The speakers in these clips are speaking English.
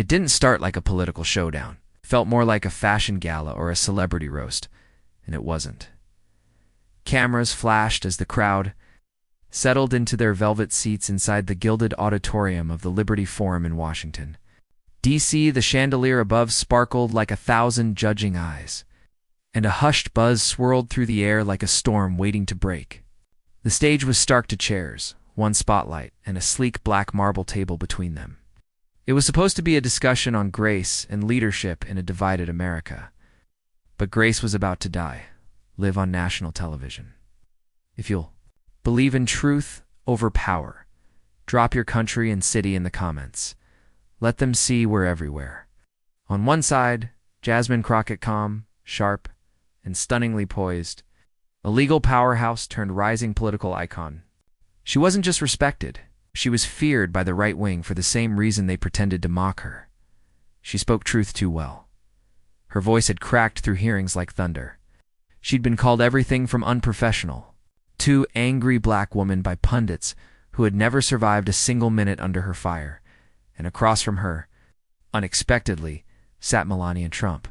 It didn't start like a political showdown. It felt more like a fashion gala or a celebrity roast, and it wasn't. Cameras flashed as the crowd settled into their velvet seats inside the gilded auditorium of the Liberty Forum in Washington. D.C., the chandelier above sparkled like 1,000 judging eyes, and a hushed buzz swirled through the air like a storm waiting to break. The stage was stark to chairs, one spotlight, and a sleek black marble table between them. It was supposed to be a discussion on grace and leadership in a divided America. But grace was about to die, live on national television. If you'll believe in truth over power, drop your country and city in the comments. Let them see we're everywhere. On one side, Jasmine Crockett, calm, sharp, and stunningly poised, a legal powerhouse turned rising political icon. She wasn't just respected, she was feared by the right wing for the same reason they pretended to mock her. She spoke truth too well. Her voice had cracked through hearings like thunder. She'd been called everything from unprofessional to angry black woman by pundits who had never survived a single minute under her fire. And across from her, unexpectedly, sat Melania Trump,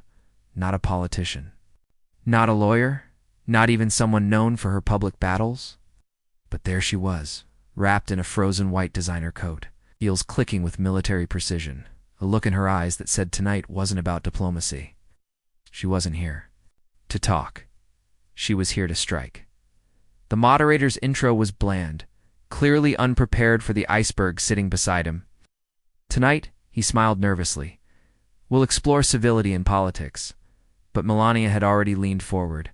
not a politician, not a lawyer, not even someone known for her public battles. But there she was, wrapped in a frozen white designer coat, heels clicking with military precision, a look in her eyes that said tonight wasn't about diplomacy. She wasn't here to talk. She was here to strike. The moderator's intro was bland, clearly unprepared for the iceberg sitting beside him. Tonight, he smiled nervously. We'll explore civility in politics. But Melania had already leaned forward.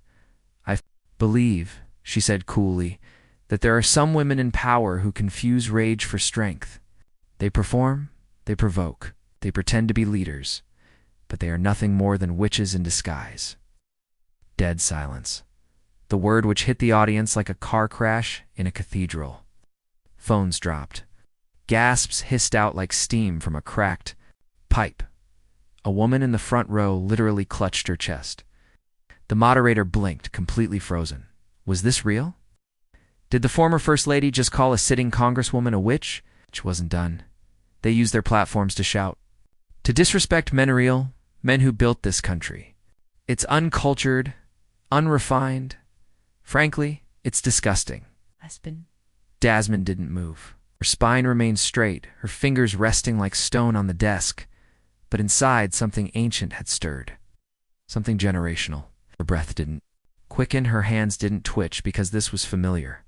I believe, she said coolly, that there are some women in power who confuse rage for strength. They perform, they provoke, they pretend to be leaders, but they are nothing more than witches in disguise. Dead silence. The word which hit the audience like a car crash in a cathedral. Phones dropped. Gasps hissed out like steam from a cracked pipe. A woman in the front row literally clutched her chest. The moderator blinked, completely frozen. Was this real? Did the former First Lady just call a sitting Congresswoman a witch? Which wasn't done. They used their platforms to shout. To disrespect men real, men who built this country. It's uncultured, unrefined. Frankly, it's disgusting. Jasmine didn't move. Her spine remained straight, her fingers resting like stone on the desk. But inside, something ancient had stirred. Something generational. Her breath didn't quicken, her hands didn't twitch because this was familiar.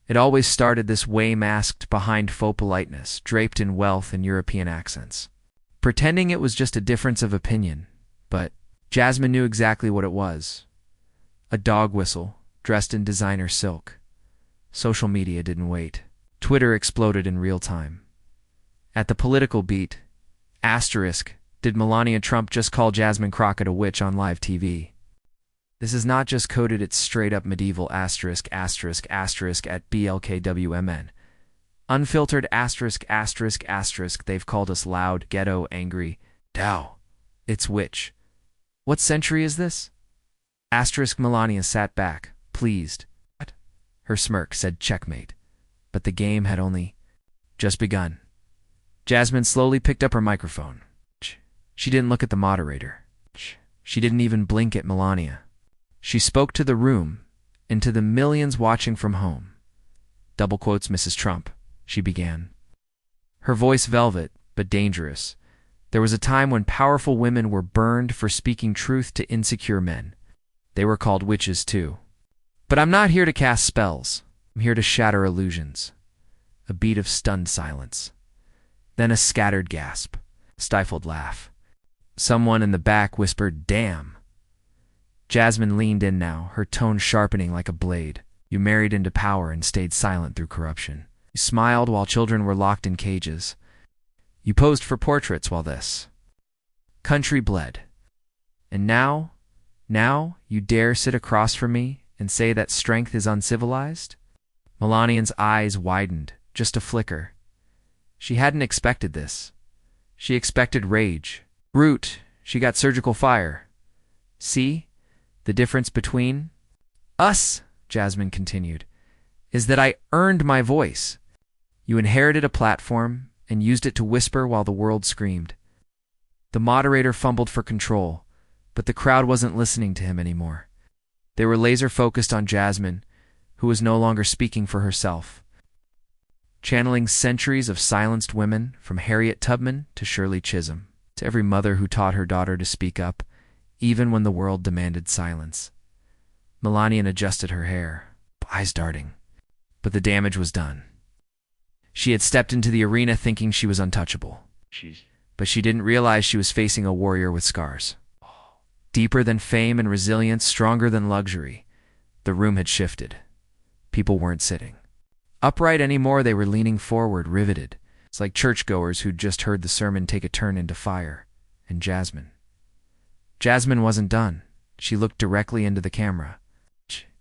It always started this way, masked behind faux politeness, draped in wealth and European accents. Pretending it was just a difference of opinion. But Jasmine knew exactly what it was. A dog whistle, dressed in designer silk. Social media didn't wait. Twitter exploded in real time. At the political beat, asterisk, did Melania Trump just call Jasmine Crockett a witch on live TV? This is not just coded, it's straight up medieval asterisk asterisk asterisk at BLKWMN. Unfiltered asterisk asterisk asterisk, they've called us loud, ghetto, angry. Dow. It's witch. What century is this? Asterisk Melania sat back, pleased. What? Her smirk said checkmate. But the game had only just begun. Jasmine slowly picked up her microphone. She didn't look at the moderator. She didn't even blink at Melania. She spoke to the room and to the millions watching from home. Double quotes, Mrs. Trump, she began. Her voice velvet, but dangerous. There was a time when powerful women were burned for speaking truth to insecure men. They were called witches too. But I'm not here to cast spells. I'm here to shatter illusions. A beat of stunned silence. Then a scattered gasp, stifled laugh. Someone in the back whispered, "Damn." Jasmine leaned in now, her tone sharpening like a blade. You married into power and stayed silent through corruption. You smiled while children were locked in cages. You posed for portraits while this country bled. And now you dare sit across from me and say that strength is uncivilized? Melania's eyes widened, just a flicker. She hadn't expected this. She expected rage. Root, she got surgical fire. See? The difference between us, Jasmine continued, is that I earned my voice. You inherited a platform and used it to whisper while the world screamed. The moderator fumbled for control, but the crowd wasn't listening to him anymore. They were laser-focused on Jasmine, who was no longer speaking for herself. Channeling centuries of silenced women, from Harriet Tubman to Shirley Chisholm, to every mother who taught her daughter to speak up, even when the world demanded silence. Melania adjusted her hair, eyes darting. But the damage was done. She had stepped into the arena thinking she was untouchable. But she didn't realize she was facing a warrior with scars. Deeper than fame and resilience, stronger than luxury. The room had shifted. People weren't sitting upright anymore, they were leaning forward, riveted. It's like churchgoers who'd just heard the sermon take a turn into fire. And Jasmine wasn't done. She looked directly into the camera,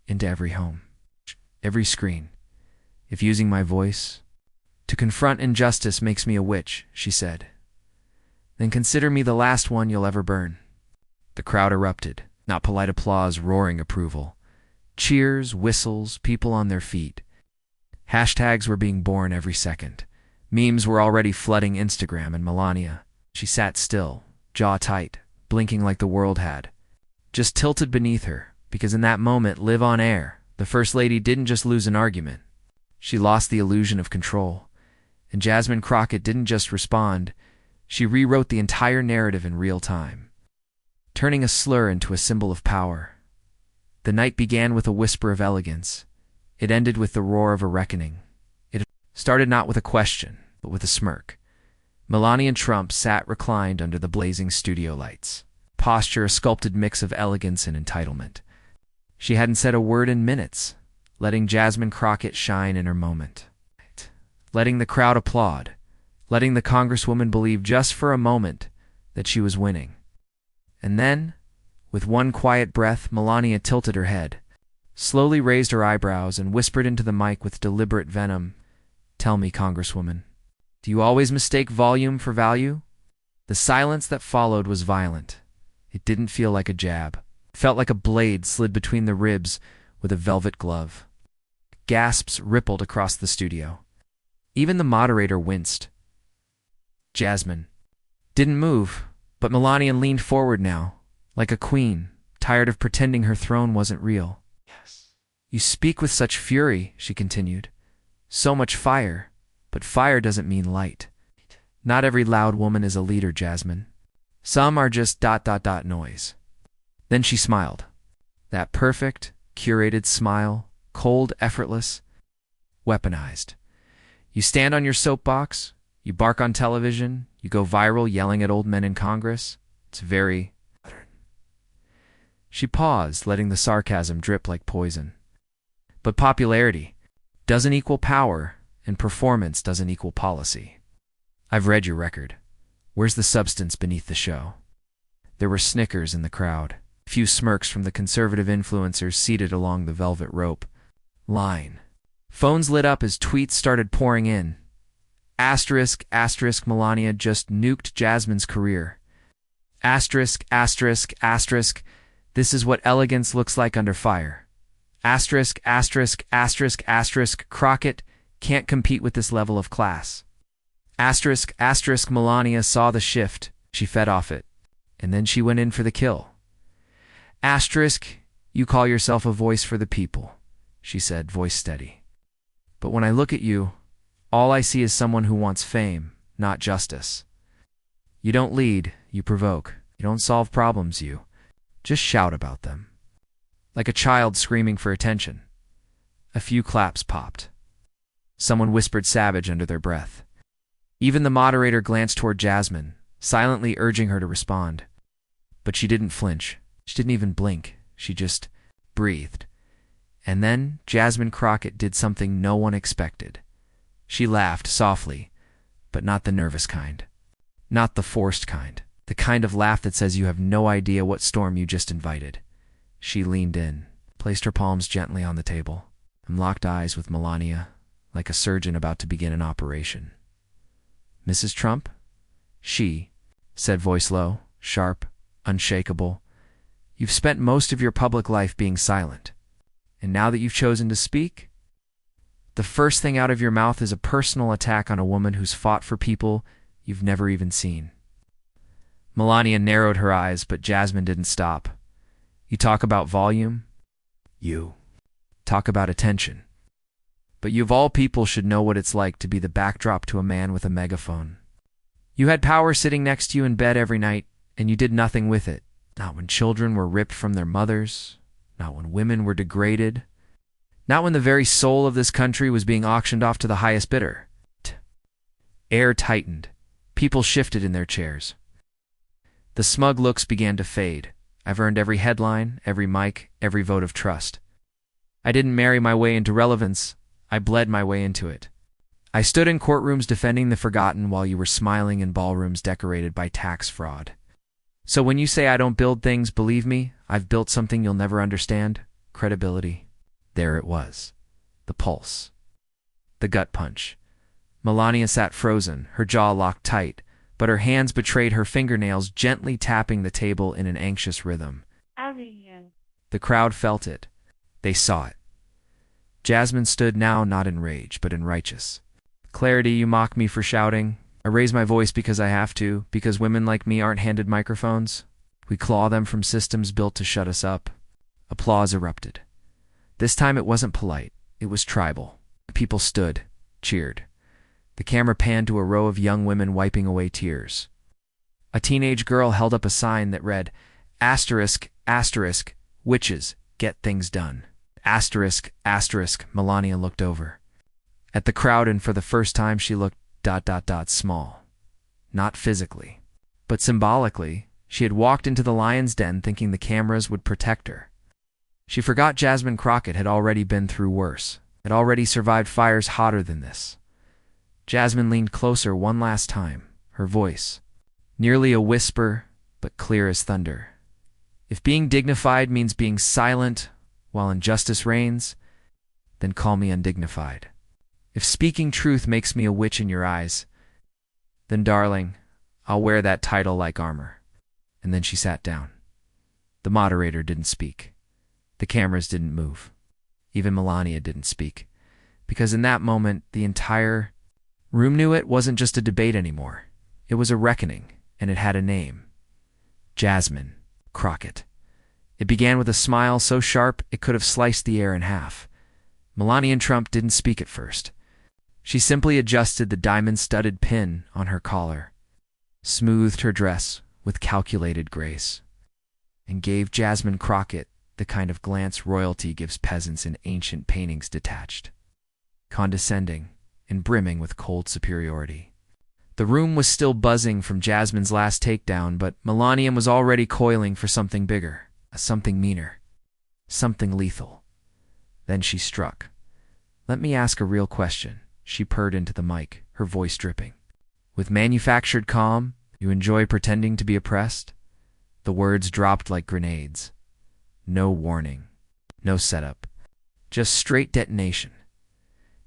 into every home, every screen. If using my voice to confront injustice makes me a witch, she said, then consider me the last one you'll ever burn. The crowd erupted, not polite applause, roaring approval. Cheers, whistles, people on their feet. Hashtags were being born every second. Memes were already flooding Instagram, and Melania, she sat still, jaw tight, blinking like the world had just tilted beneath her, because in that moment, live on air, the First Lady didn't just lose an argument. She lost the illusion of control. And Jasmine Crockett didn't just respond, she rewrote the entire narrative in real time, turning a slur into a symbol of power. The night began with a whisper of elegance. It ended with the roar of a reckoning. It started not with a question, but with a smirk. Melania Trump sat reclined under the blazing studio lights, posture a sculpted mix of elegance and entitlement. She hadn't said a word in minutes, letting Jasmine Crockett shine in her moment. Letting the crowd applaud, letting the Congresswoman believe just for a moment that she was winning. And then, with one quiet breath, Melania tilted her head, slowly raised her eyebrows, and whispered into the mic with deliberate venom, "Tell me, Congresswoman, do you always mistake volume for value?" The silence that followed was violent. It didn't feel like a jab. It felt like a blade slid between the ribs with a velvet glove. Gasps rippled across the studio. Even the moderator winced. Jasmine didn't move, but Melania leaned forward now, like a queen, tired of pretending her throne wasn't real. "Yes. You speak with such fury," she continued. "So much fire, but fire doesn't mean light. Not every loud woman is a leader, Jasmine. Some are just ... noise." Then she smiled. That perfect, curated smile, cold, effortless, weaponized. You stand on your soapbox, you bark on television, you go viral yelling at old men in Congress. It's very... She paused, letting the sarcasm drip like poison. But popularity doesn't equal power, and performance doesn't equal policy. I've read your record. Where's the substance beneath the show? There were snickers in the crowd, a few smirks from the conservative influencers seated along the velvet rope line. Phones lit up as tweets started pouring in. Asterisk, asterisk, Melania just nuked Jasmine's career. Asterisk, asterisk, asterisk, this is what elegance looks like under fire. Asterisk, asterisk, asterisk, asterisk, Crockett can't compete with this level of class. Asterisk, asterisk, Melania saw the shift. She fed off it. And then she went in for the kill. Asterisk, you call yourself a voice for the people, she said, voice steady. But when I look at you, all I see is someone who wants fame, not justice. You don't lead, you provoke. You don't solve problems, you just shout about them. Like a child screaming for attention. A few claps popped. Someone whispered savage under their breath. Even the moderator glanced toward Jasmine, silently urging her to respond. But she didn't flinch. She didn't even blink. She just breathed. And then Jasmine Crockett did something no one expected. She laughed softly, but not the nervous kind. Not the forced kind. The kind of laugh that says you have no idea what storm you just invited. She leaned in, placed her palms gently on the table, and locked eyes with Melania, like a surgeon about to begin an operation. "Mrs. Trump?" She said, voice low, sharp, unshakable. "You've spent most of your public life being silent. And now that you've chosen to speak, the first thing out of your mouth is a personal attack on a woman who's fought for people you've never even seen." Melania narrowed her eyes, but Jasmine didn't stop. You talk about volume? You talk about attention. But you of all people should know what it's like to be the backdrop to a man with a megaphone. You had power sitting next to you in bed every night, and you did nothing with it. Not when children were ripped from their mothers, not when women were degraded, not when the very soul of this country was being auctioned off to the highest bidder. Air tightened. People shifted in their chairs. The smug looks began to fade. I've earned every headline, every mic, every vote of trust. I didn't marry my way into relevance. I bled my way into it. I stood in courtrooms defending the forgotten while you were smiling in ballrooms decorated by tax fraud. So when you say I don't build things, believe me, I've built something you'll never understand. Credibility. There it was. The pulse. The gut punch. Melania sat frozen, her jaw locked tight, but her hands betrayed her fingernails gently tapping the table in an anxious rhythm. The crowd felt it. They saw it. Jasmine stood now not in rage, but in righteous clarity. You mock me for shouting. I raise my voice because I have to, because women like me aren't handed microphones. We claw them from systems built to shut us up. Applause erupted. This time it wasn't polite. It was tribal. People stood, cheered. The camera panned to a row of young women wiping away tears. A teenage girl held up a sign that read, "****, witches, get things done." ****, Melania looked over at the crowd, and for the first time she looked ... small. Not physically, but symbolically. She had walked into the lion's den thinking the cameras would protect her. She forgot Jasmine Crockett had already been through worse, had already survived fires hotter than this. Jasmine leaned closer one last time, her voice nearly a whisper, but clear as thunder. If being dignified means being silent while injustice reigns, then call me undignified. If speaking truth makes me a witch in your eyes, then, darling, I'll wear that title like armor. And then she sat down. The moderator didn't speak. The cameras didn't move. Even Melania didn't speak. Because in that moment, the entire room knew it wasn't just a debate anymore. It was a reckoning, and it had a name. Jasmine Crockett. It began with a smile so sharp it could have sliced the air in half. Melania Trump didn't speak at first. She simply adjusted the diamond-studded pin on her collar, smoothed her dress with calculated grace, and gave Jasmine Crockett the kind of glance royalty gives peasants in ancient paintings detached, condescending and brimming with cold superiority. The room was still buzzing from Jasmine's last takedown, but Melania was already coiling for something bigger, something meaner, something lethal. Then she struck. "Let me ask a real question," she purred into the mic, her voice dripping. "With manufactured calm, you enjoy pretending to be oppressed?" The words dropped like grenades. No warning, no setup, just straight detonation.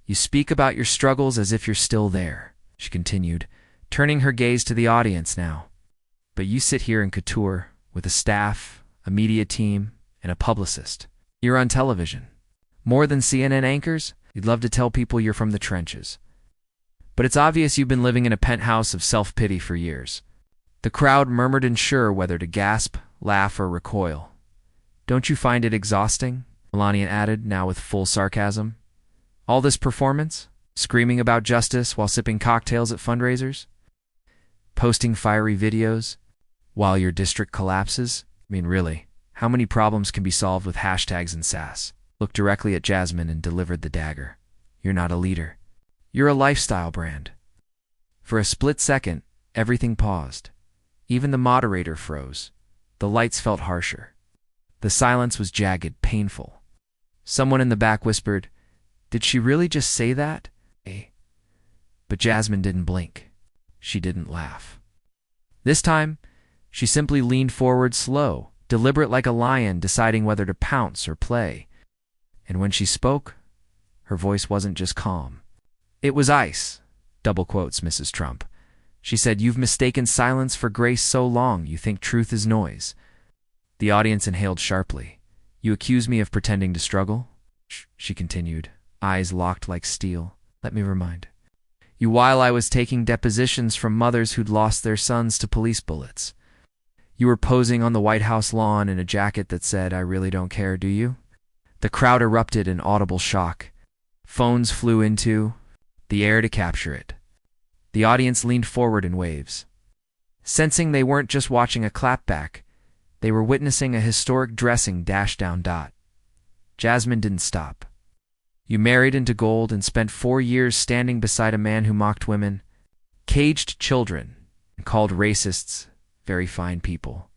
"You speak about your struggles as if you're still there," she continued, turning her gaze to the audience now. "But you sit here in couture with a staff, a media team, and a publicist. You're on television. More than CNN anchors, you'd love to tell people you're from the trenches. But it's obvious you've been living in a penthouse of self-pity for years." The crowd murmured, unsure whether to gasp, laugh, or recoil. "Don't you find it exhausting?" Melania added, now with full sarcasm. "All this performance? Screaming about justice while sipping cocktails at fundraisers? Posting fiery videos while your district collapses? I mean, really, how many problems can be solved with hashtags and sass?" Looked directly at Jasmine and delivered the dagger. "You're not a leader. You're a lifestyle brand." For a split second, everything paused. Even the moderator froze. The lights felt harsher. The silence was jagged, painful. Someone in the back whispered, "Did she really just say that?" But Jasmine didn't blink. She didn't laugh. This time, she simply leaned forward slow, deliberate like a lion deciding whether to pounce or play. And when she spoke, her voice wasn't just calm. It was ice. Double quotes, Mrs. Trump. She said, "You've mistaken silence for grace so long, you think truth is noise." The audience inhaled sharply. "You accuse me of pretending to struggle?" she continued, eyes locked like steel. "Let me remind you, while I was taking depositions from mothers who'd lost their sons to police bullets, You were posing on the White House lawn in a jacket that said, "I really don't care, do you?" The crowd erupted in audible shock. Phones flew into the air to capture it. The audience leaned forward in waves. Sensing they weren't just watching a clapback, they were witnessing a historic dressing dash down. Jasmine didn't stop. "You married into gold and spent 4 years standing beside a man who mocked women, caged children, and called racists very fine people,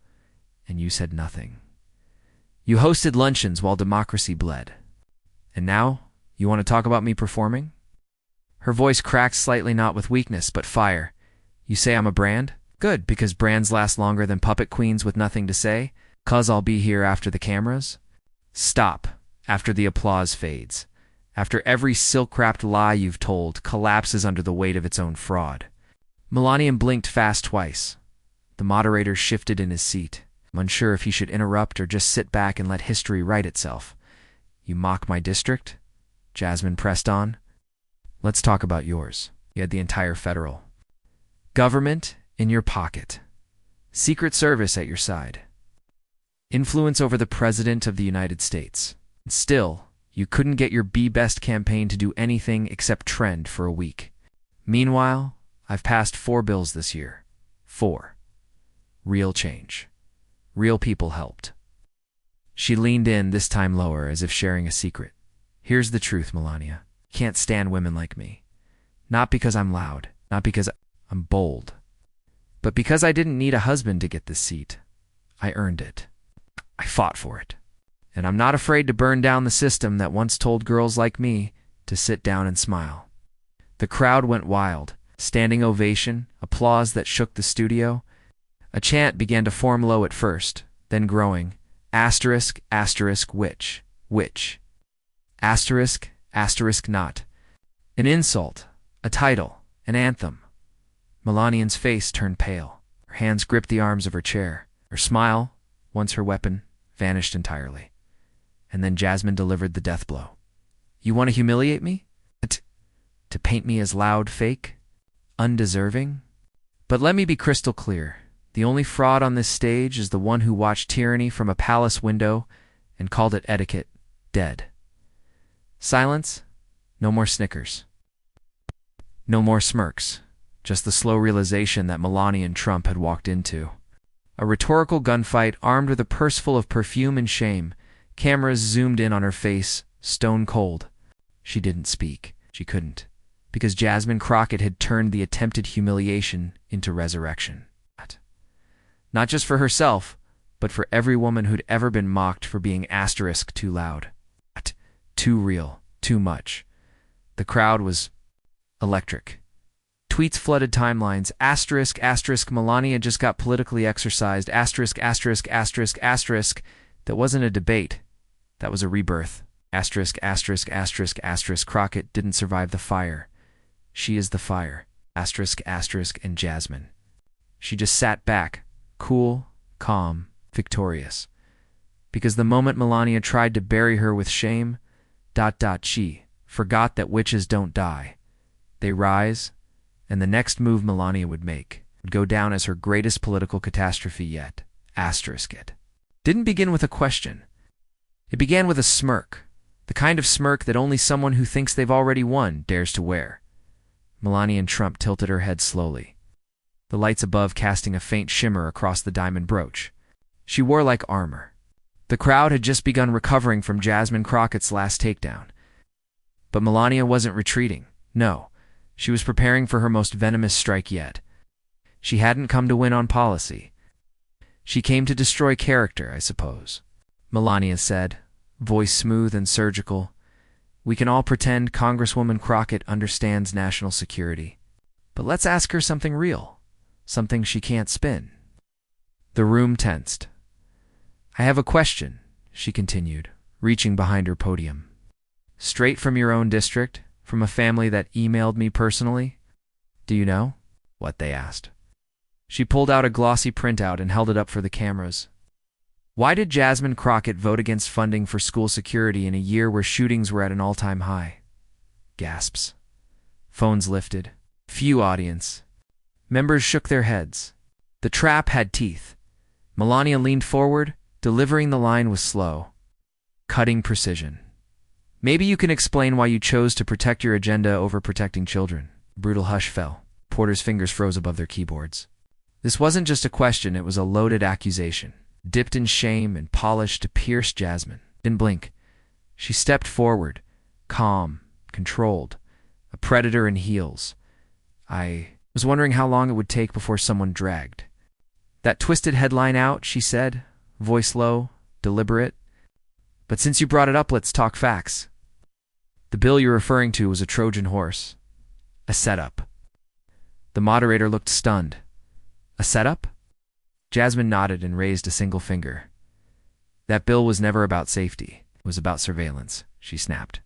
and you said nothing. You hosted luncheons while democracy bled. And now, you want to talk about me performing?" Her voice cracked slightly, not with weakness, but fire. "You say I'm a brand? Good, because brands last longer than puppet queens with nothing to say, 'cause I'll be here after the cameras." Stop, after the applause fades. After every silk-wrapped lie you've told collapses under the weight of its own fraud. Melania blinked fast twice. The moderator shifted in his seat, unsure if he should interrupt or just sit back and let history write itself. "You mock my district?" Jasmine pressed on. "Let's talk about yours." You had the entire federal government in your pocket. Secret Service at your side. Influence over the President of the United States. And still, you couldn't get your Be Best campaign to do anything except trend for a week. Meanwhile, I've passed 4 bills this year. 4. Real change. Real people helped. She leaned in, this time lower, as if sharing a secret. "Here's the truth, Melania. Can't stand women like me. Not because I'm loud, not because I'm bold, but because I didn't need a husband to get this seat. I earned it. I fought for it. And I'm not afraid to burn down the system that once told girls like me to sit down and smile." The crowd went wild. Standing ovation, applause that shook the studio. A chant began to form low at first, then growing. Asterisk, asterisk, which? Asterisk, asterisk, not. An insult, a title, an anthem. Melania's face turned pale. Her hands gripped the arms of her chair. Her smile, once her weapon, vanished entirely. And then Jasmine delivered the death blow. "You want to humiliate me? To paint me as loud, fake, undeserving? But let me be crystal clear. The only fraud on this stage is the one who watched tyranny from a palace window and called it etiquette dead." Silence. No more snickers. No more smirks. Just the slow realization that Melania and Trump had walked into. A rhetorical gunfight armed with a purse full of perfume and shame. Cameras zoomed in on her face, stone cold. She didn't speak. She couldn't. Because Jasmine Crockett had turned the attempted humiliation into resurrection. Not just for herself, but for every woman who'd ever been mocked for being asterisk too loud. Too real. Too much. The crowd was electric. Tweets flooded timelines. Asterisk, asterisk, Melania just got politically exercised. Asterisk, asterisk, asterisk, asterisk. That wasn't a debate. That was a rebirth. Asterisk, asterisk, asterisk, asterisk. Crockett didn't survive the fire. She is the fire. Asterisk, asterisk, and Jasmine. She just sat back, cool, calm, victorious. Because the moment Melania tried to bury her with shame, she forgot that witches don't die. They rise, and the next move Melania would make would go down as her greatest political catastrophe yet. Asterisk it. Didn't begin with a question. It began with a smirk, the kind of smirk that only someone who thinks they've already won dares to wear. Melania and Trump tilted her head slowly, the lights above casting a faint shimmer across the diamond brooch. She wore like armor. The crowd had just begun recovering from Jasmine Crockett's last takedown. But Melania wasn't retreating. No, she was preparing for her most venomous strike yet. She hadn't come to win on policy. She came to destroy character, I suppose. Melania said, voice smooth and surgical. "We can all pretend Congresswoman Crockett understands national security. But let's ask her something real, something she can't spin." The room tensed. "I have a question," she continued, reaching behind her podium. "Straight from your own district, from a family that emailed me personally? Do you know?" "What?" they asked. She pulled out a glossy printout and held it up for the cameras. "Why did Jasmine Crockett vote against funding for school security in a year where shootings were at an all-time high?" Gasps. Phones lifted. Few audience. Members shook their heads. The trap had teeth. Melania leaned forward, delivering the line with slow, cutting precision. Maybe you can explain why you chose to protect your agenda over protecting children. A brutal hush fell. Porter's fingers froze above their keyboards. This wasn't just a question, it was a loaded accusation, dipped in shame and polished to pierce Jasmine. Didn't blink. She stepped forward, calm, controlled, a predator in heels. I was wondering how long it would take before someone dragged that twisted headline out, she said, voice low, deliberate. But since you brought it up, let's talk facts. The bill you're referring to was a Trojan horse. A setup. The moderator looked stunned. A setup? Jasmine nodded and raised a single finger. That bill was never about safety. It was about surveillance, she snapped.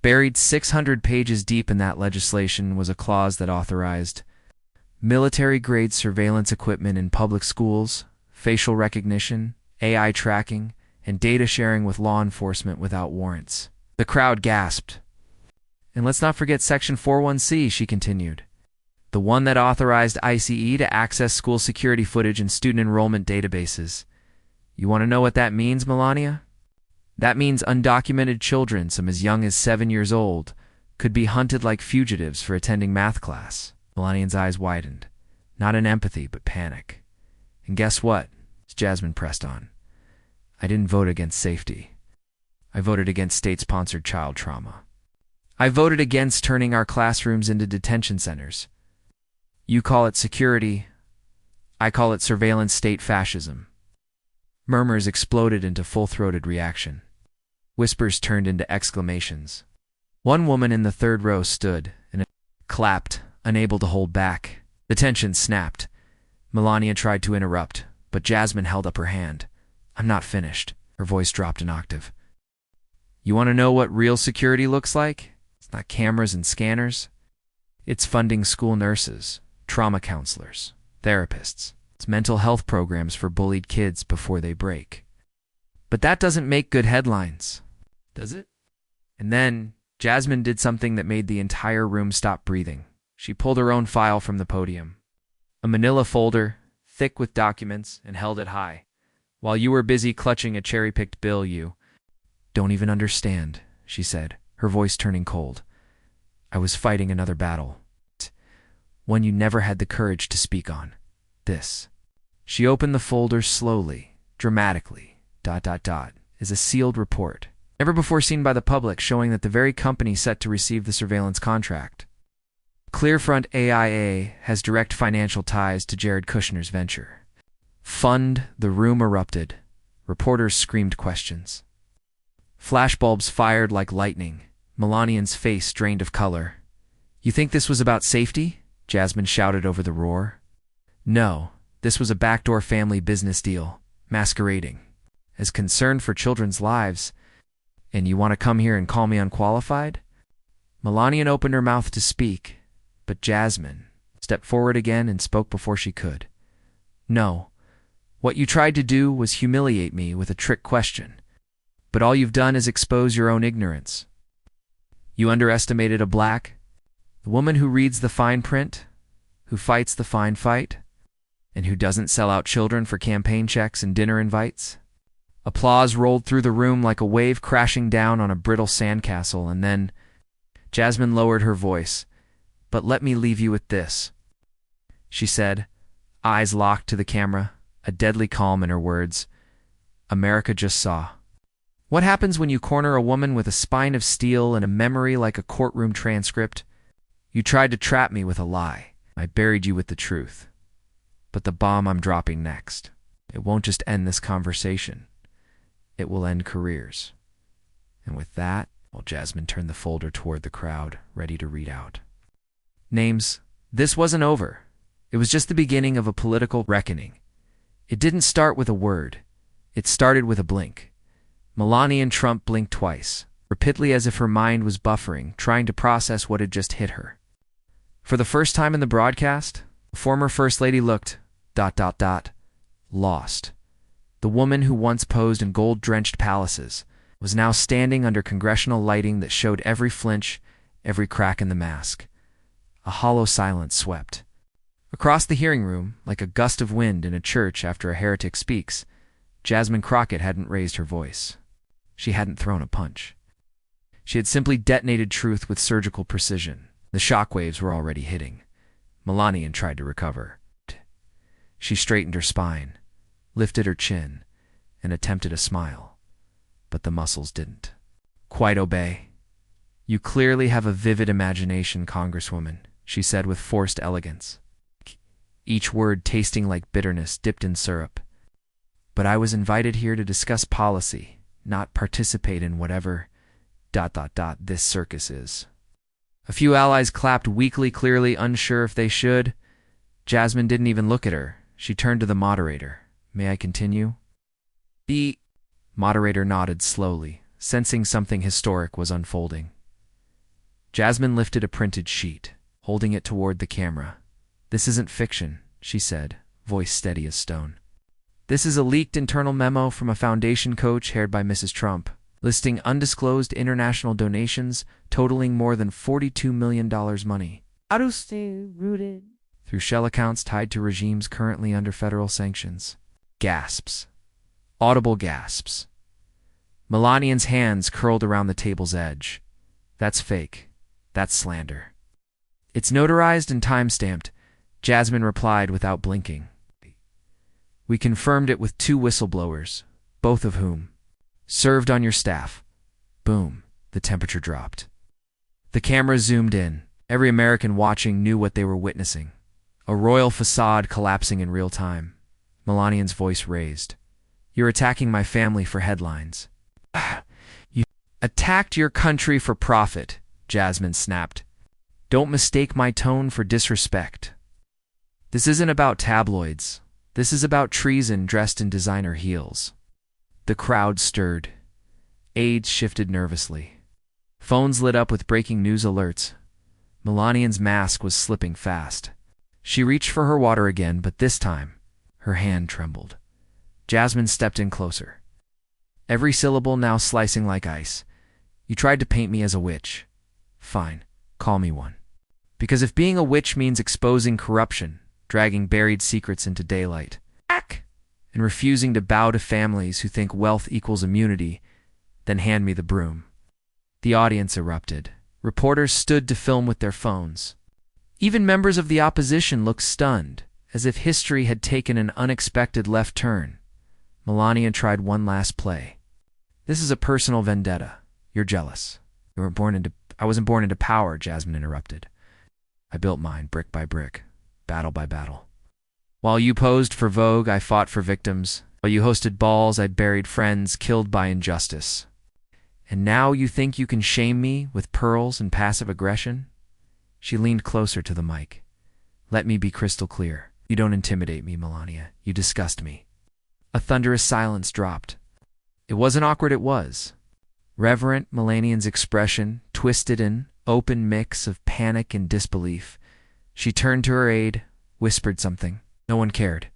Buried 600 pages deep in that legislation was a clause that authorized military-grade surveillance equipment in public schools, facial recognition, AI tracking, and data sharing with law enforcement without warrants. The crowd gasped. And let's not forget Section 41C, she continued. The one that authorized ICE to access school security footage and student enrollment databases. You want to know what that means, Melania? That means undocumented children, some as young as 7 years old, could be hunted like fugitives for attending math class. Melania's eyes widened. Not in empathy, but panic. And guess what? As Jasmine pressed on. I didn't vote against safety. I voted against state-sponsored child trauma. I voted against turning our classrooms into detention centers. You call it security. I call it surveillance state fascism. Murmurs exploded into full-throated reaction. Whispers turned into exclamations. One woman in the third row stood and clapped, unable to hold back. The tension snapped. Melania tried to interrupt, but Jasmine held up her hand. I'm not finished. Her voice dropped an octave. You want to know what real security looks like? It's not cameras and scanners. It's funding school nurses, trauma counselors, therapists. It's mental health programs for bullied kids before they break. But that doesn't make good headlines, does it? And then Jasmine did something that made the entire room stop breathing. She pulled her own file from the podium. A manila folder, thick with documents, and held it high. While you were busy clutching a cherry-picked bill, you don't even understand, she said, her voice turning cold. I was fighting another battle. One you never had the courage to speak on. This. She opened the folder slowly, dramatically, as a sealed report, never before seen by the public, showing that the very company set to receive the surveillance contract. Clearfront AIA has direct financial ties to Jared Kushner's venture. Fund, the room erupted. Reporters screamed questions. Flashbulbs fired like lightning. Melania's face drained of color. You think this was about safety? Jasmine shouted over the roar. No, this was a backdoor family business deal, masquerading as concern for children's lives. And you want to come here and call me unqualified? Melania opened her mouth to speak, but Jasmine stepped forward again and spoke before she could. No, what you tried to do was humiliate me with a trick question, but all you've done is expose your own ignorance. You underestimated a black, the woman who reads the fine print, who fights the fine fight, and who doesn't sell out children for campaign checks and dinner invites. Applause rolled through the room like a wave crashing down on a brittle sandcastle, and then Jasmine lowered her voice. But let me leave you with this, she said, eyes locked to the camera, a deadly calm in her words. America just saw. What happens when you corner a woman with a spine of steel and a memory like a courtroom transcript? You tried to trap me with a lie. I buried you with the truth. But the bomb I'm dropping next, it won't just end this conversation. It will end careers. And with that, Jasmine turned the folder toward the crowd, ready to read out names. This wasn't over. It was just the beginning of a political reckoning. It didn't start with a word. It started with a blink. Melania Trump blinked twice, repeatedly, as if her mind was buffering, trying to process what had just hit her. For the first time in the broadcast, the former First Lady looked ... lost. The woman who once posed in gold-drenched palaces was now standing under congressional lighting that showed every flinch, every crack in the mask. A hollow silence swept Across the hearing room, like a gust of wind in a church after a heretic speaks, Jasmine Crockett hadn't raised her voice. She hadn't thrown a punch. She had simply detonated truth with surgical precision. The shockwaves were already hitting. Melania tried to recover. She straightened her spine, lifted her chin, and attempted a smile. But the muscles didn't quite obey. "You clearly have a vivid imagination, Congresswoman," she said with forced elegance, each word tasting like bitterness dipped in syrup. "But I was invited here to discuss policy, not participate in whatever ... this circus is." A few allies clapped weakly, clearly unsure if they should. Jasmine didn't even look at her. She turned to the moderator. "May I continue?" The moderator nodded slowly, sensing something historic was unfolding. Jasmine lifted a printed sheet, holding it toward the camera. "This isn't fiction," she said, voice steady as stone. "This is a leaked internal memo from a foundation co-chaired by Mrs. Trump, listing undisclosed international donations totaling more than $42 million money. How to stay rooted through shell accounts tied to regimes currently under federal sanctions." Gasps. Audible gasps. Melania's hands curled around the table's edge. "That's fake. That's slander." "It's notarized and time-stamped," Jasmine replied without blinking. "We confirmed it with 2 whistleblowers, both of whom served on your staff." Boom. The temperature dropped. The camera zoomed in. Every American watching knew what they were witnessing. A royal facade collapsing in real time. Melania's voice raised. "You're attacking my family for headlines." "You attacked your country for profit," Jasmine snapped. "Don't mistake my tone for disrespect. This isn't about tabloids. This is about treason dressed in designer heels." The crowd stirred. Aides shifted nervously. Phones lit up with breaking news alerts. Melania's mask was slipping fast. She reached for her water again, but this time, her hand trembled. Jasmine stepped in closer. Every syllable now slicing like ice. "You tried to paint me as a witch. Fine, call me one. Because if being a witch means exposing corruption, dragging buried secrets into daylight, and refusing to bow to families who think wealth equals immunity, then hand me the broom." The audience erupted. Reporters stood to film with their phones. Even members of the opposition looked stunned, as if history had taken an unexpected left turn. Melania tried one last play. "This is a personal vendetta. You're jealous. I wasn't born into power," Jasmine interrupted. "I built mine brick by brick, battle by battle. While you posed for Vogue, I fought for victims. While you hosted balls, I buried friends killed by injustice. And now you think you can shame me with pearls and passive aggression?" She leaned closer to the mic. "Let me be crystal clear. You don't intimidate me, Melania. You disgust me." A thunderous silence dropped. It wasn't awkward, it was. Reverent Melania's expression, twisted in open mix of panic and disbelief. She turned to her aide, whispered something. No one cared,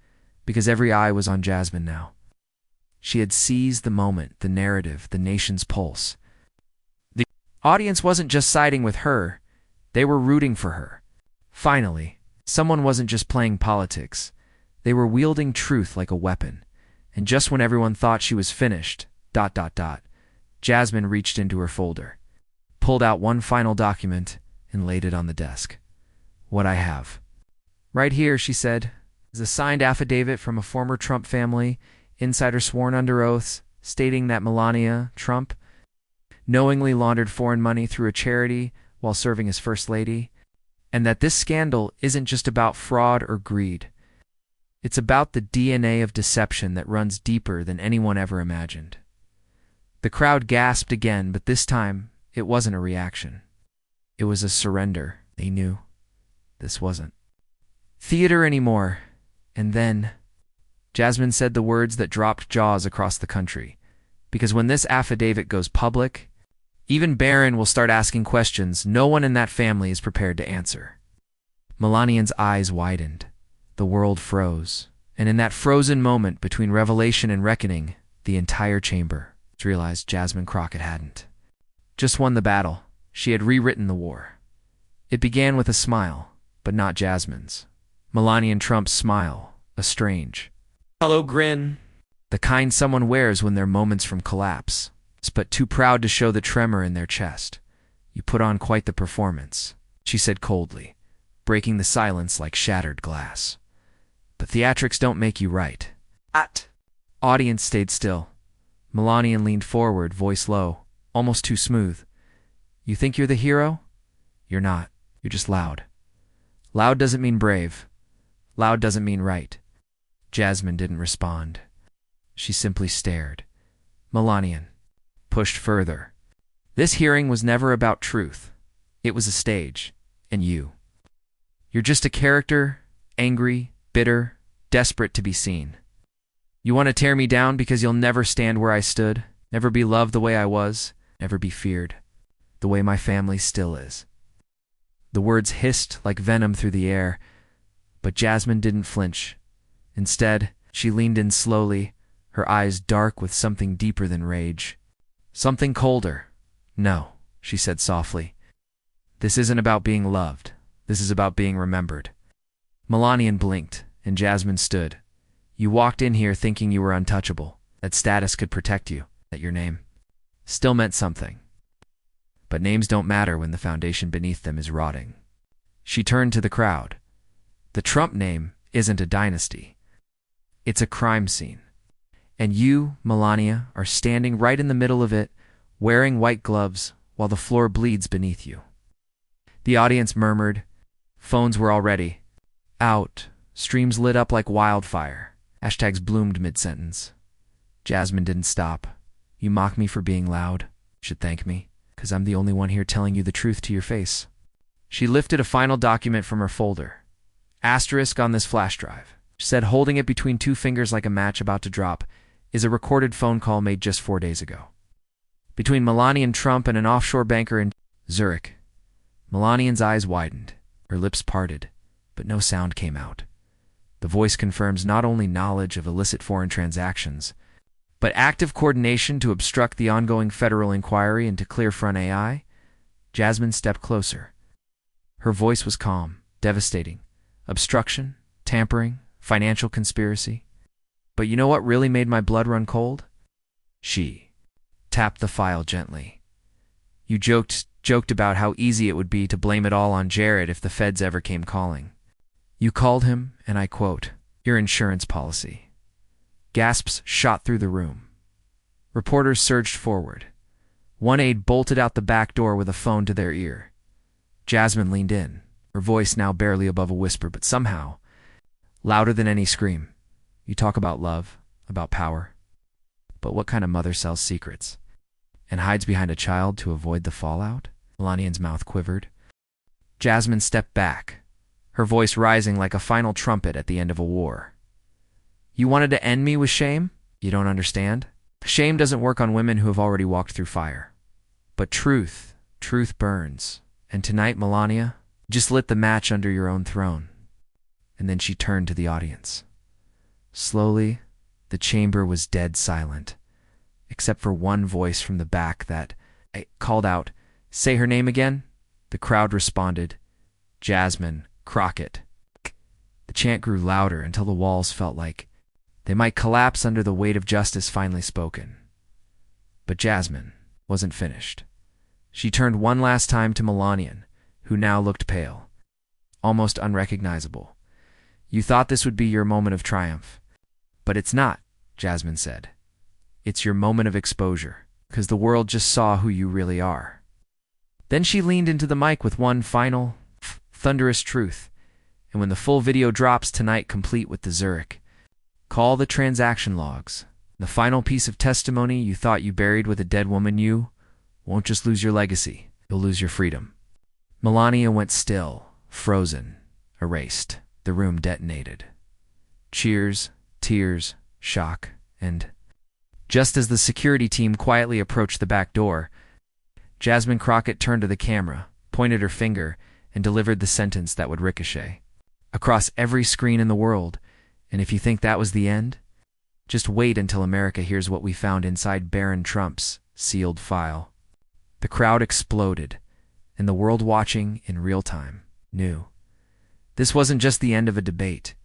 because every eye was on Jasmine now. She had seized the moment, the narrative, the nation's pulse. The audience wasn't just siding with her, they were rooting for her. Finally, someone wasn't just playing politics. They were wielding truth like a weapon. And just when everyone thought she was finished, ... Jasmine reached into her folder, pulled out one final document, and laid it on the desk. "What I have." "Right here," she said, "is a signed affidavit from a former Trump family, insider sworn under oaths, stating that Melania Trump knowingly laundered foreign money through a charity while serving as First Lady, and that this scandal isn't just about fraud or greed. It's about the DNA of deception that runs deeper than anyone ever imagined." The crowd gasped again, but this time it wasn't a reaction. It was a surrender. They knew this wasn't theater anymore. And then Jasmine said the words that dropped jaws across the country. "Because when this affidavit goes public, even Barron will start asking questions no one in that family is prepared to answer." Melania's eyes widened. The world froze. And in that frozen moment between revelation and reckoning, the entire chamber realized Jasmine Crockett hadn't just won the battle. She had rewritten the war. It began with a smile, but not Jasmine's. Melania and Trump's smile, a strange, hello grin, the kind someone wears when they're moments from collapse, but too proud to show the tremor in their chest. You put on quite the performance, she said coldly, breaking the silence like shattered glass. But theatrics don't make you right. Audience stayed still. Melania leaned forward, voice low, almost too smooth. You think you're the hero? You're not. You're just loud. Loud doesn't mean brave. Loud doesn't mean right. Jasmine didn't respond. She simply stared. Melania pushed further. This hearing was never about truth. It was a stage. And you. You're just a character, angry, bitter, desperate to be seen. You want to tear me down because you'll never stand where I stood, never be loved the way I was, never be feared, the way my family still is. The words hissed like venom through the air, but Jasmine didn't flinch. Instead, she leaned in slowly, her eyes dark with something deeper than rage. Something colder. No, she said softly. This isn't about being loved. This is about being remembered. Melania blinked, and Jasmine stood. You walked in here thinking you were untouchable, that status could protect you, that your name still meant something. But names don't matter when the foundation beneath them is rotting. She turned to the crowd. The Trump name isn't a dynasty. It's a crime scene. And you, Melania, are standing right in the middle of it, wearing white gloves, while the floor bleeds beneath you. The audience murmured. Phones were already out. Streams lit up like wildfire. Hashtags bloomed mid-sentence. Jasmine didn't stop. You mock me for being loud. You should thank me, because I'm the only one here telling you the truth to your face. She lifted a final document from her folder. Asterisk on this flash drive. She said, holding it between two fingers like a match about to drop, is a recorded phone call made just 4 days ago. Between Melania and Trump and an offshore banker in Zurich. Melania's eyes widened. Her lips parted, but no sound came out. The voice confirms not only knowledge of illicit foreign transactions, but active coordination to obstruct the ongoing federal inquiry into Clearfront AI. Jasmine stepped closer. Her voice was calm, devastating. Obstruction, tampering, financial conspiracy. But you know what really made my blood run cold? She tapped the file gently. You joked about how easy it would be to blame it all on Jared if the feds ever came calling. You called him, and I quote, your insurance policy. Gasps shot through the room. Reporters surged forward. One aide bolted out the back door with a phone to their ear. Jasmine leaned in, her voice now barely above a whisper, but somehow louder than any scream. You talk about love, about power. But what kind of mother sells secrets and hides behind a child to avoid the fallout? Melania's mouth quivered. Jasmine stepped back, her voice rising like a final trumpet at the end of a war. You wanted to end me with shame? You don't understand? Shame doesn't work on women who have already walked through fire. But truth burns. And tonight, Melania, just lit the match under your own throne. And then she turned to the audience. Slowly, the chamber was dead silent, except for one voice from the back that called out, say her name again? The crowd responded, Jasmine Crockett. The chant grew louder until the walls felt like they might collapse under the weight of justice finally spoken. But Jasmine wasn't finished. She turned one last time to Melania, who now looked pale, almost unrecognizable. You thought this would be your moment of triumph. But it's not, Jasmine said. It's your moment of exposure, because the world just saw who you really are. Then she leaned into the mic with one final, thunderous truth. And when the full video drops tonight, complete with the Zurich, call the transaction logs. The final piece of testimony you thought you buried with a dead woman, you won't just lose your legacy, you'll lose your freedom. Melania went still, frozen, erased. The room detonated. Cheers, tears, shock, and just as the security team quietly approached the back door, Jasmine Crockett turned to the camera, pointed her finger, and delivered the sentence that would ricochet across every screen in the world. And if you think that was the end, just wait until America hears what we found inside Baron Trump's sealed file. The crowd exploded, and the world watching in real time knew This wasn't just the end of a debate.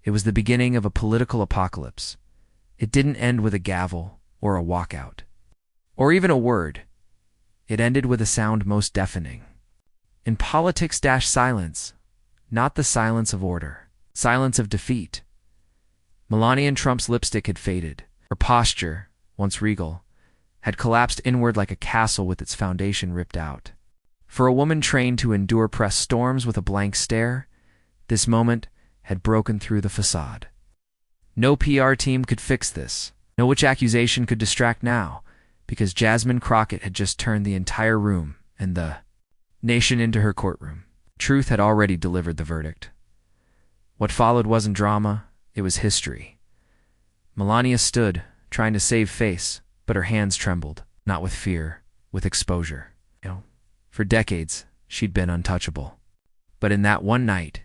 It was the beginning of a political apocalypse. It didn't end with a gavel or a walkout, or even a word. It ended with a sound most deafening. In politics, silence, not the silence of order, silence of defeat. Melania Trump's lipstick had faded. Her posture, once regal, had collapsed inward like a castle with its foundation ripped out. For a woman trained to endure press storms with a blank stare, this moment had broken through the facade. No PR team could fix this. No witch accusation could distract now, because Jasmine Crockett had just turned the entire room and the nation into her courtroom. Truth had already delivered the verdict. What followed wasn't drama, it was history. Melania stood, trying to save face, but her hands trembled, not with fear, with exposure. For decades, she'd been untouchable. But in that one night,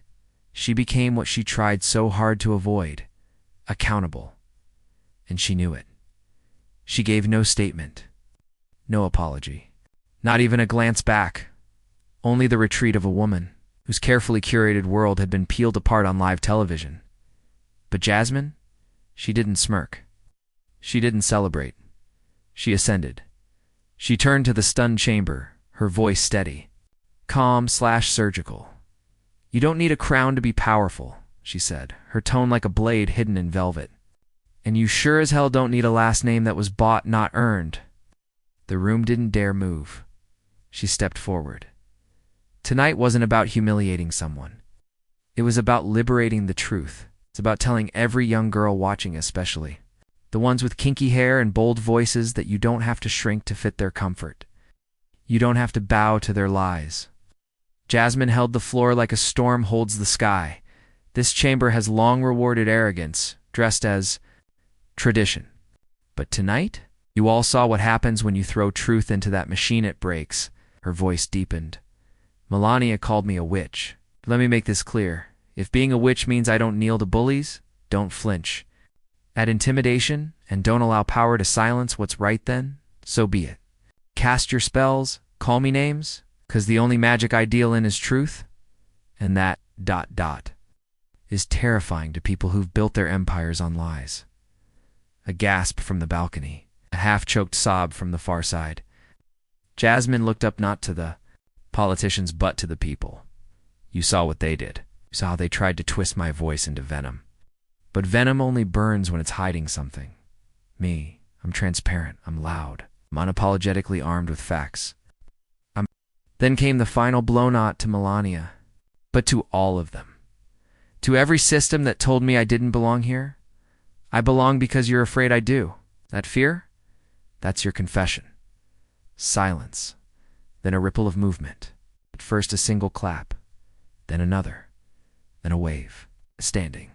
she became what she tried so hard to avoid, accountable. And she knew it. She gave no statement, no apology, not even a glance back, only the retreat of a woman whose carefully curated world had been peeled apart on live television. But Jasmine, she didn't smirk. She didn't celebrate. She ascended. She turned to the stunned chamber, her voice steady, calm/surgical. "You don't need a crown to be powerful," she said, her tone like a blade hidden in velvet. "And you sure as hell don't need a last name that was bought, not earned." The room didn't dare move. She stepped forward. Tonight wasn't about humiliating someone. It was about liberating the truth. It's about telling every young girl watching especially, the ones with kinky hair and bold voices, that you don't have to shrink to fit their comfort. You don't have to bow to their lies. Jasmine held the floor like a storm holds the sky. This chamber has long rewarded arrogance, dressed as tradition. But tonight, you all saw what happens when you throw truth into that machine. It breaks. Her voice deepened. "Melania called me a witch. Let me make this clear. If being a witch means I don't kneel to bullies, don't flinch at intimidation, and don't allow power to silence what's right, then so be it. Cast your spells, call me names, 'cause the only magic I deal in is truth, and that ... is terrifying to people who've built their empires on lies." A gasp from the balcony, a half-choked sob from the far side. Jasmine looked up, not to the politicians but to the people. "You saw what they did. You saw how they tried to twist my voice into venom. But venom only burns when it's hiding something. Me, I'm transparent, I'm loud, I'm unapologetically armed with facts. Then came the final blow, not to Melania, but to all of them. To every system that told me I didn't belong here. I belong because you're afraid I do. That fear? That's your confession." Silence, then a ripple of movement. At first a single clap, then another, then a wave, a standing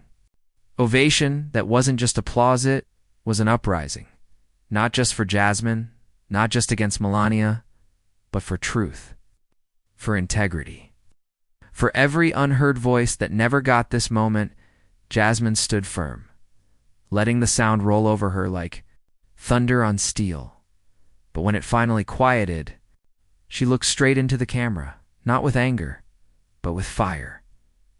ovation that wasn't just applause, it was an uprising. Not just for Jasmine, not just against Melania, but for truth, for integrity. For every unheard voice that never got this moment, Jasmine stood firm, letting the sound roll over her like thunder on steel. But when it finally quieted, she looked straight into the camera, not with anger, but with fire,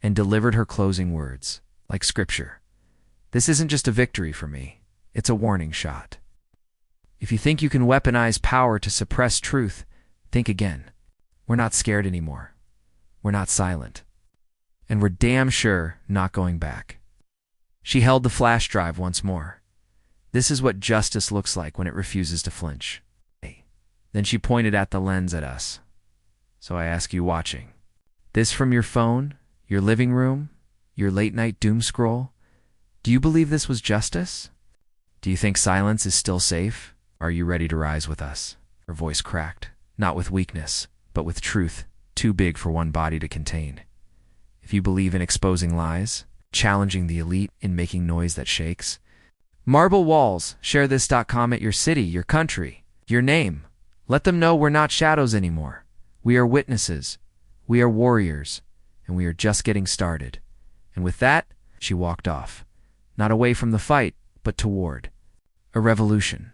and delivered her closing words, like scripture. "This isn't just a victory for me, it's a warning shot. If you think you can weaponize power to suppress truth, think again. We're not scared anymore. We're not silent. And we're damn sure not going back." She held the flash drive once more. This is what justice looks like when it refuses to flinch. Then she pointed at the lens at us. "So I ask you watching, this from your phone, your living room, your late-night doom scroll, do you believe this was justice? Do you think silence is still safe? Are you ready to rise with us?" Her voice cracked, not with weakness, but with truth, too big for one body to contain. If you believe in exposing lies, challenging the elite, in making noise that shakes, marble walls, share this.com at your city, your country, your name. Let them know we're not shadows anymore. We are witnesses. We are warriors. And we are just getting started. And with that, she walked off. Not away from the fight, but toward a revolution.